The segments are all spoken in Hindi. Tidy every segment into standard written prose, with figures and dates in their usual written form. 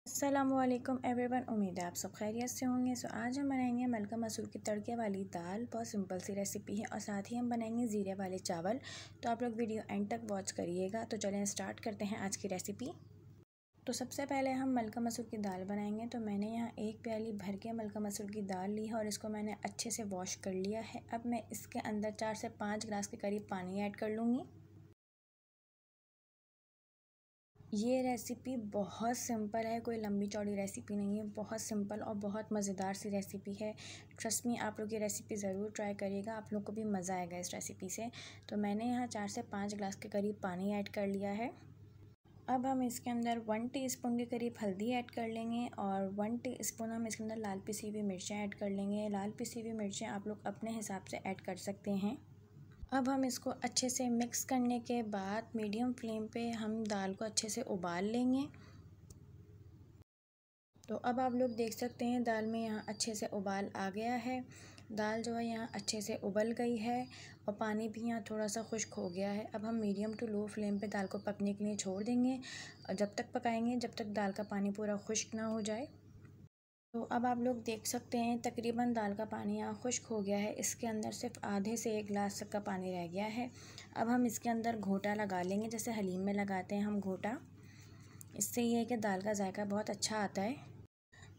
अस्सलामुअलैकुम एवरीवन, उम्मीद है आप सब खैरियत से होंगे। आज हम बनाएंगे मलका मसूर की तड़के वाली दाल। बहुत सिंपल सी रेसिपी है और साथ ही हम बनाएंगे ज़ीरे वाले चावल। तो आप लोग वीडियो एंड तक वॉच करिएगा। तो चलें स्टार्ट करते हैं आज की रेसिपी। तो सबसे पहले हम मलका मसूर की दाल बनाएंगे। तो मैंने यहाँ एक प्याली भर के मलका मसूर की दाल ली है और इसको मैंने अच्छे से वॉश कर लिया है। अब मैं इसके अंदर 4 से 5 गिलास के करीब पानी ऐड कर लूँगी। ये रेसिपी बहुत सिंपल है, कोई लंबी चौड़ी रेसिपी नहीं है। बहुत सिंपल और बहुत मज़ेदार सी रेसिपी है। ट्रस्ट मी, आप लोग ये रेसिपी ज़रूर ट्राई करिएगा, आप लोग को भी मज़ा आएगा इस रेसिपी से। तो मैंने यहाँ 4 से 5 गिलास के करीब पानी ऐड कर लिया है। अब हम इसके अंदर 1 टीस्पून के करीब हल्दी ऐड कर लेंगे और 1 टीस्पून हम इसके अंदर लाल पिसी हुई मिर्चें ऐड कर लेंगे। लाल पिसी हुई मिर्चें आप लोग अपने हिसाब से ऐड कर सकते हैं। अब हम इसको अच्छे से मिक्स करने के बाद मीडियम फ्लेम पे हम दाल को अच्छे से उबाल लेंगे। तो अब आप लोग देख सकते हैं दाल में यहाँ अच्छे से उबाल आ गया है। दाल जो है यहाँ अच्छे से उबल गई है और पानी भी यहाँ थोड़ा सा खुश्क हो गया है। अब हम मीडियम टू लो फ्लेम पे दाल को पकने के लिए छोड़ देंगे और जब तक पकाएंगे जब तक दाल का पानी पूरा खुश्क ना हो जाए। तो अब आप लोग देख सकते हैं तकरीबन दाल का पानी यहाँ खुश्क हो गया है। इसके अंदर सिर्फ आधे से 1 गिलास तक का पानी रह गया है। अब हम इसके अंदर घोटा लगा लेंगे, जैसे हलीम में लगाते हैं हम घोटा। इससे ये है कि दाल का जायका बहुत अच्छा आता है।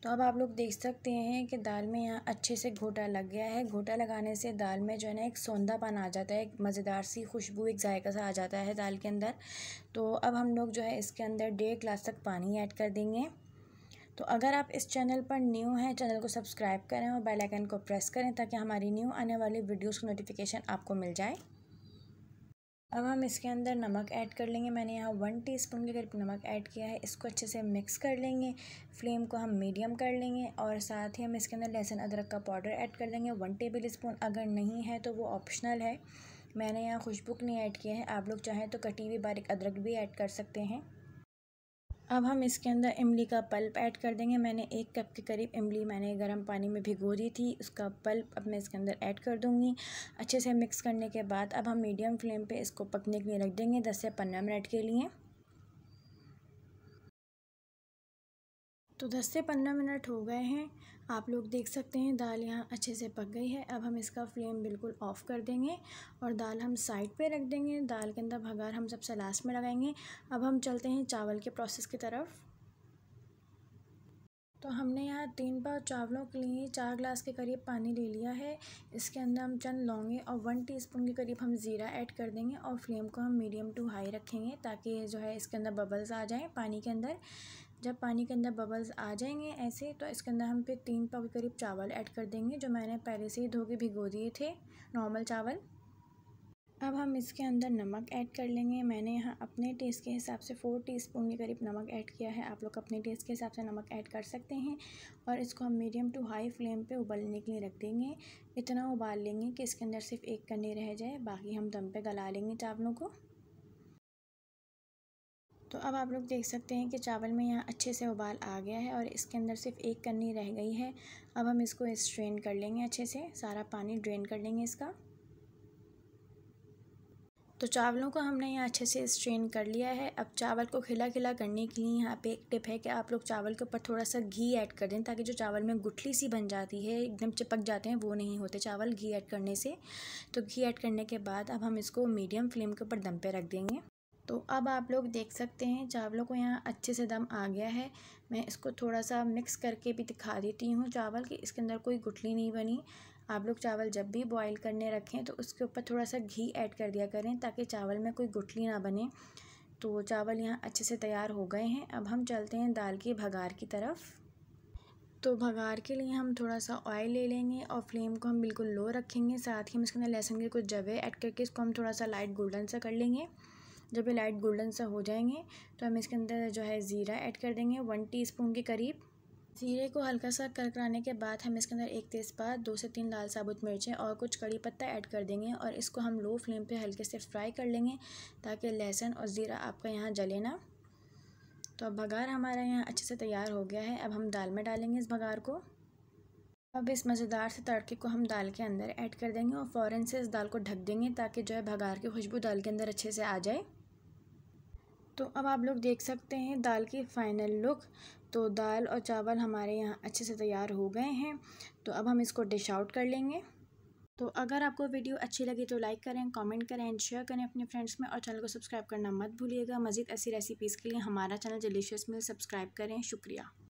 तो अब आप लोग देख सकते हैं कि दाल में यहाँ अच्छे से घोटा लग गया है। घोटा लगाने से दाल में जो है ना एक सौंधापन आ जाता है, एक मज़ेदार सी खुशबू, एक जायका सा आ जाता है दाल के अंदर। तो अब हम लोग जो है इसके अंदर 1.5 गिलास तक पानी ऐड कर देंगे। तो अगर आप इस चैनल पर न्यू हैं, चैनल को सब्सक्राइब करें और बेल आइकन को प्रेस करें ताकि हमारी न्यू आने वाली वीडियोस की नोटिफिकेशन आपको मिल जाए। अब हम इसके अंदर नमक ऐड कर लेंगे। मैंने यहाँ 1 टीस्पून के करीब नमक ऐड किया है। इसको अच्छे से मिक्स कर लेंगे। फ्लेम को हम मीडियम कर लेंगे और साथ ही हम इसके अंदर लहसुन अदरक का पाउडर ऐड कर देंगे 1 टेबल स्पून। अगर नहीं है तो वो ऑप्शनल है, मैंने यहाँ खुशबू के लिए ऐड किया है। आप लोग चाहें तो कटी हुई बारीक अदरक भी ऐड कर सकते हैं। अब हम इसके अंदर इमली का पल्प ऐड कर देंगे। मैंने 1 कप के करीब इमली मैंने गर्म पानी में भिगो दी थी, उसका पल्प अब मैं इसके अंदर ऐड कर दूंगी। अच्छे से मिक्स करने के बाद अब हम मीडियम फ्लेम पे इसको पकने के लिए रख देंगे 10 से 15 मिनट के लिए। तो 10 से 15 मिनट हो गए हैं। आप लोग देख सकते हैं दाल यहाँ अच्छे से पक गई है। अब हम इसका फ्लेम बिल्कुल ऑफ़ कर देंगे और दाल हम साइड पे रख देंगे। दाल के अंदर भगार हम सबसे लास्ट में लगाएंगे। अब हम चलते हैं चावल के प्रोसेस की तरफ। तो हमने यहाँ 3 पाव चावलों के लिए 4 गिलास के करीब पानी ले लिया है। इसके अंदर हम चंद लौंगे और 1 टीस्पून के करीब हम ज़ीरा ऐड कर देंगे और फ्लेम को हम मीडियम टू हाई रखेंगे ताकि जो है इसके अंदर बबल्स आ जाएं पानी के अंदर। जब पानी के अंदर बबल्स आ जाएंगे ऐसे, तो इसके अंदर हम फिर 3 पाव के करीब चावल ऐड कर देंगे जो मैंने पहले से ही धो के भिगो दिए थे, नॉर्मल चावल। अब हम इसके अंदर नमक ऐड कर लेंगे। मैंने यहाँ अपने टेस्ट के हिसाब से 4 टीस्पून के करीब नमक ऐड किया है। आप लोग अपने टेस्ट के हिसाब से नमक ऐड कर सकते हैं और इसको हम मीडियम टू हाई फ्लेम पे उबलने के लिए रख देंगे। इतना उबाल लेंगे कि इसके अंदर सिर्फ एक कन्नी रह जाए, बाकी हम दम पे गला लेंगे चावलों को। तो अब आप लोग देख सकते हैं कि चावल में यहाँ अच्छे से उबाल आ गया है और इसके अंदर सिर्फ एक कन्नी रह गई है। अब हम इसको स्ट्रेन कर लेंगे, अच्छे से सारा पानी ड्रेन कर लेंगे इसका। तो चावलों को हमने यहाँ अच्छे से स्ट्रेन कर लिया है। अब चावल को खिला खिला करने के लिए यहाँ पे एक टिप है कि आप लोग चावल के ऊपर थोड़ा सा घी ऐड कर दें ताकि जो चावल में गुठली सी बन जाती है, एकदम चिपक जाते हैं, वो नहीं होते चावल घी ऐड करने से। तो घी ऐड करने के बाद अब हम इसको मीडियम फ्लेम के ऊपर दम पे रख देंगे। तो अब आप लोग देख सकते हैं चावलों को यहाँ अच्छे से दम आ गया है। मैं इसको थोड़ा सा मिक्स करके भी दिखा देती हूँ चावल कि इसके अंदर कोई गुठली नहीं बनी। आप लोग चावल जब भी बॉईल करने रखें तो उसके ऊपर थोड़ा सा घी ऐड कर दिया करें ताकि चावल में कोई गुठली ना बने। तो चावल यहाँ अच्छे से तैयार हो गए हैं। अब हम चलते हैं दाल की भगार की तरफ। तो भगार के लिए हम थोड़ा सा ऑयल ले लेंगे और फ्लेम को हम बिल्कुल लो रखेंगे। साथ ही हम इसके अंदर लहसुन के कुछ जवे ऐड करके इसको हम थोड़ा सा लाइट गोल्डन सा कर लेंगे। जब ये लाइट गोल्डन सा हो जाएंगे तो हम इसके अंदर जो है ज़ीरा ऐड कर देंगे 1 टीस्पून के करीब। ज़ीरे को हल्का सा करकराने के बाद हम इसके अंदर 1 तेज़पात, 2 से 3 लाल साबुत मिर्चें और कुछ कड़ी पत्ता ऐड कर देंगे और इसको हम लो फ्लेम पे हल्के से फ्राई कर लेंगे ताकि लहसुन और ज़ीरा आपका यहाँ जले ना। तो अब भगार हमारा यहाँ अच्छे से तैयार हो गया है। अब हम दाल में डालेंगे इस भगार को। अब इस मज़ेदार से तड़के को हम दाल के अंदर ऐड कर देंगे और फ़ौरन से इस दाल को ढक देंगे ताकि जो है भगार की खुशबू दाल के अंदर अच्छे से आ जाए। तो अब आप लोग देख सकते हैं दाल की फ़ाइनल लुक। तो दाल और चावल हमारे यहाँ अच्छे से तैयार हो गए हैं। तो अब हम इसको डिश आउट कर लेंगे। तो अगर आपको वीडियो अच्छी लगी तो लाइक करें, कमेंट करें एंड शेयर करें अपने फ्रेंड्स में, और चैनल को सब्सक्राइब करना मत भूलिएगा। मज़ीद ऐसी रेसिपीज़ के लिए हमारा चैनल डिलीशियस मील सब्सक्राइब करें। शुक्रिया।